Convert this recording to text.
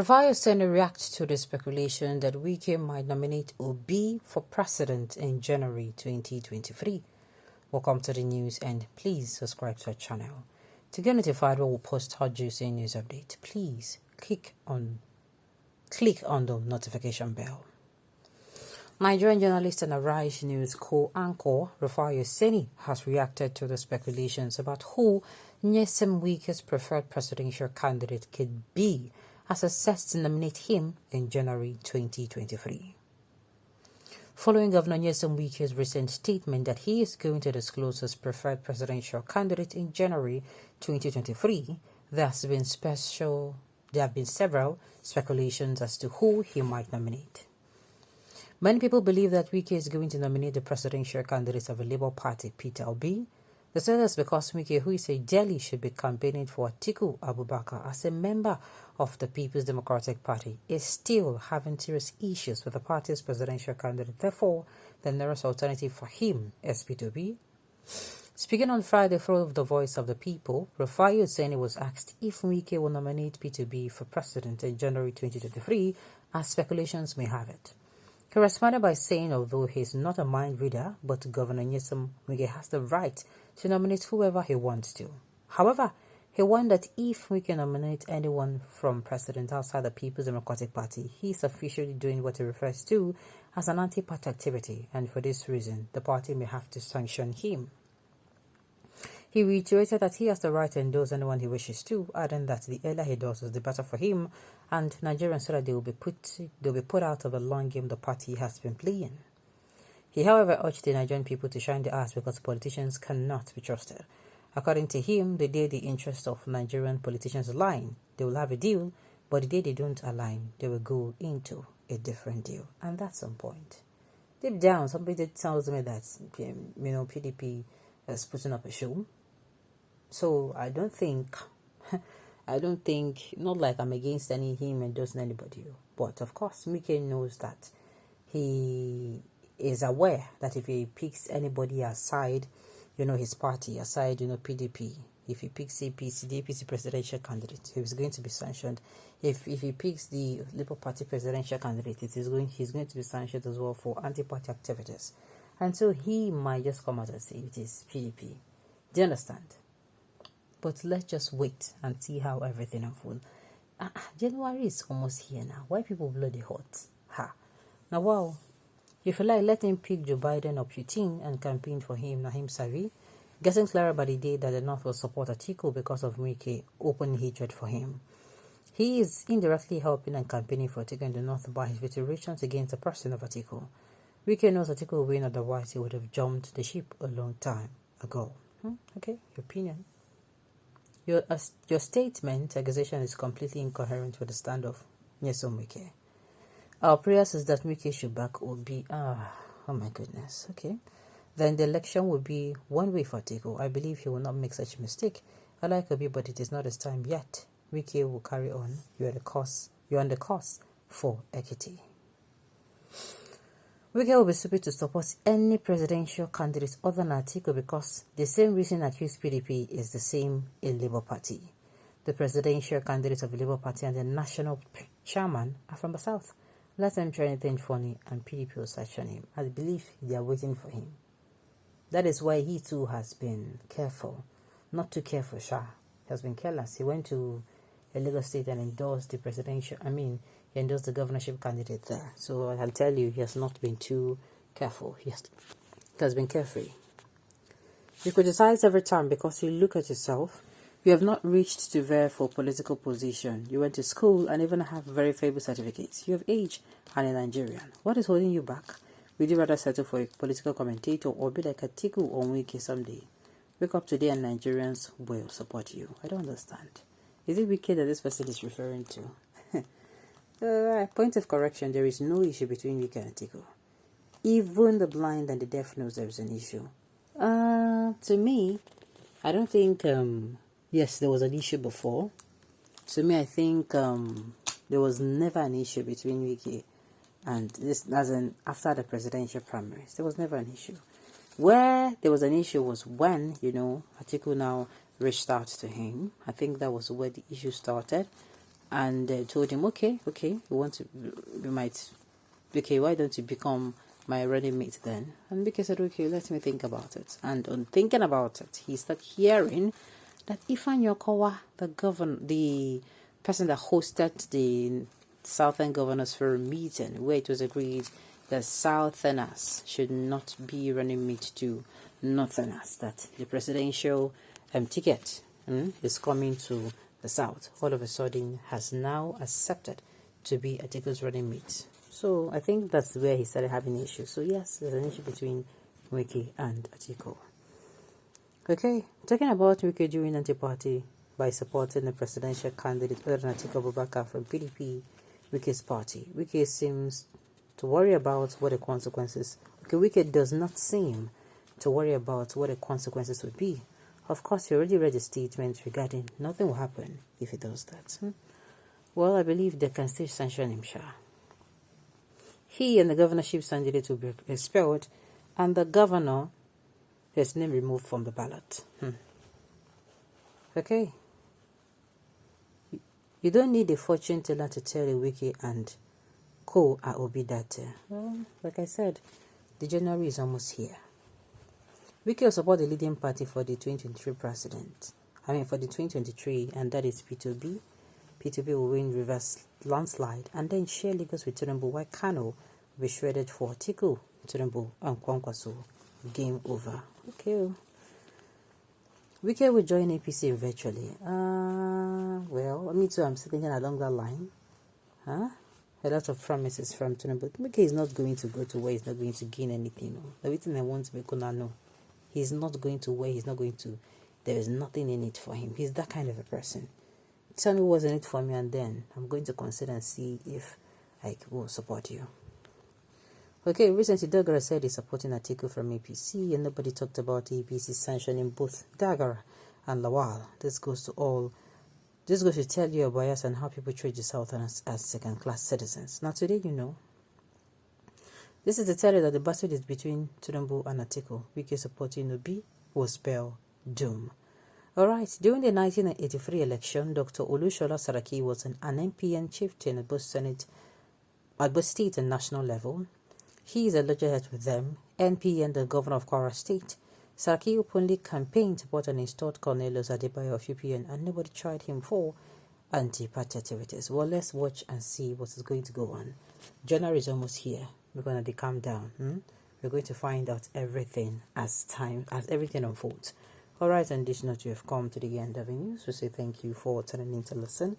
Rufai'S reacts to the speculation that Wike'S might nominate Obi for president in January 2023. Welcome to the news and please subscribe to our channel. To get notified when we post hot juicy news update, please click on the notification bell. Nigerian journalist and Arise News co-anchor Rufai'S has reacted to the speculations about who Nyesom Wike's preferred presidential candidate could be as assessed to nominate him in January 2023. Following Governor Nyesom Wike's recent statement that he is going to disclose his preferred presidential candidate in January 2023, there have been several speculations as to who he might nominate. Many people believe that Wike is going to nominate the presidential candidate of the Labour Party, Peter Obi. They say that's because Wike, who is a Delhi, should be campaigning for Atiku Abubakar as a member of the People's Democratic Party, is still having serious issues with the party's presidential candidate. Therefore, the nearest alternative for him is Peter Obi. Speaking on Friday through the Voice of the People, Rufai'S was asked if Wike will nominate Peter Obi for president in January 2023, as speculations may have it. He responded by saying although he is not a mind reader, but Governor Nyesom Wike has the right to nominate whoever he wants to. However, he warned that if Wike nominates anyone from president outside the People's Democratic Party, he is officially doing what he refers to as an anti-party activity, and for this reason, the party may have to sanction him. He reiterated that he has the right to endorse anyone he wishes to, adding that the earlier he does, the better for him and Nigerians, so that they will be put out of the long game the party has been playing. He, however, urged the Nigerian people to shine their eyes because politicians cannot be trusted. According to him, the day the interests of Nigerian politicians align, they will have a deal, but the day they don't align, they will go into a different deal. And that's on point. Deep down, somebody tells me that, PDP is putting up a show. So I don't think, not like I'm against him endorsing anybody, but of course, Wike knows that he is aware that if he picks anybody aside, his party, aside, PDP, if he picks APC, the APC presidential candidate, he's going to be sanctioned. If he picks the Labour Party presidential candidate, he's going to be sanctioned as well for anti-party activities. And so he might just come out and say it is PDP. Do you understand? But let's just wait and see how everything unfolds. January is almost here now. Why people bloody hot? Now, wow. If you like, let him pick Joe Biden or Putin and campaign for him, Nahim Savi. Getting clearer by the day that the North will support Atiku because of Wike's open hatred for him. He is indirectly helping and campaigning for Atiku in the North by his reiterations against the person of Atiku. Wike knows Atiku will win, otherwise he would have jumped the ship a long time ago. Okay, your opinion. Your statement, accusation, is completely incoherent with the stand of Nyesom Wike. Our prayers is that Wike should back Obi. Oh my goodness. Okay. Then the election will be one way for Atiku. I believe he will not make such mistake. I like Obi, but it is not his time yet. Wike will carry on. You're on the course for equity. Wike will be stupid to support any presidential candidate other than Atiku because the same reason accused PDP is the same in Labour Party. The presidential candidate of the Labour Party and the national chairman are from the south. Let them try anything funny and PDP will sanction him. I believe they are waiting for him. That is why he too has been careful. Not too careful, He has been careless. He went to a Lagos state and endorsed he endorsed the governorship candidate there. So I can tell you, he has not been too careful. He has been carefree. You criticize every time because you look at yourself. You have not reached to very for political position. You went to school and even have very favorable certificates. You have age and a Nigerian. What is holding you back? Would you rather settle for a political commentator or be like Atiku or Wike someday? Wake up today and Nigerians will support you. I don't understand. Is it Wike that this person is referring to? Point of correction, there is no issue between Wike and Atiku. Even the blind and the deaf knows there is an issue. To me, I don't think, yes, there was an issue before. To me, I think there was never an issue between Wike and this, after the presidential primaries. There was never an issue. Where there was an issue was when, Atiku now reached out to him. I think that was where the issue started. and told him, okay, why don't you become my running mate then? And Wike said, okay, let me think about it. And on thinking about it, he started hearing that Ifan Yokowa, the person that hosted the Southern Governors Forum meeting, where it was agreed that Southerners should not be running mate to Northerners, that the presidential ticket is coming to the South, all of a sudden has now accepted to be Atiku's running mate. So I think that's where he started having issues. So yes, there's an issue between Wike and Atiku. Okay, talking about Wike doing anti-party by supporting the presidential candidate Atiku Abubakar from PDP, Wike's party. Wike seems to worry about what the consequences. Wike does not seem to worry about what the consequences would be. Of course, you already read the statement regarding nothing will happen if he does that. Well, I believe they can still sanction him, Sha. He and the governorship candidate will be expelled, and the governor, his name removed from the ballot. Okay. You don't need a fortune teller to tell a Wike and co are Obi that. Well, like I said, the January is almost here. Wike will support the leading party for the 2023 for the 2023, and that is P2B. P2B will win reverse landslide, and then share Lagos with Tinubu, while Kano will be shredded for Atiku, Tinubu, and Kwankwaso. Game over. Okay. Wike will join APC virtually. Well, me too, I'm thinking along that line. A lot of promises from Tinubu. Wike is not going to go to where he's not going to gain anything. No. Everything I want to make Kuna know. He's not going to where he's not going to. There is nothing in it for him. He's that kind of a person. Tell me what's in it for me, and then I'm going to consider and see if I will support you. Okay, recently Dagara said he's supporting Atiku from APC, and nobody talked about APC sanctioning both Dagara and Lawal. This goes to tell you your bias and how people treat the Southerners as second-class citizens. Now today, this is to tell you that the battle is between Tinubu and Atiku. Wike supporting Obi will spell doom. Alright, during the 1983 election, Dr. Olushola Saraki was an MPN chieftain at both state and national level. He is a loggerhead with them, NPN, the governor of Kwara State. Saraki openly campaigned to support and installed Cornelius Adebayo of UPN, and nobody tried him for anti-party activities. Well, let's watch and see what is going to go on. January is almost here. We're going to calm down. We're going to find out everything as everything unfolds. Alright, on this note, we have come to the end of the news. We say thank you for tuning in to listen.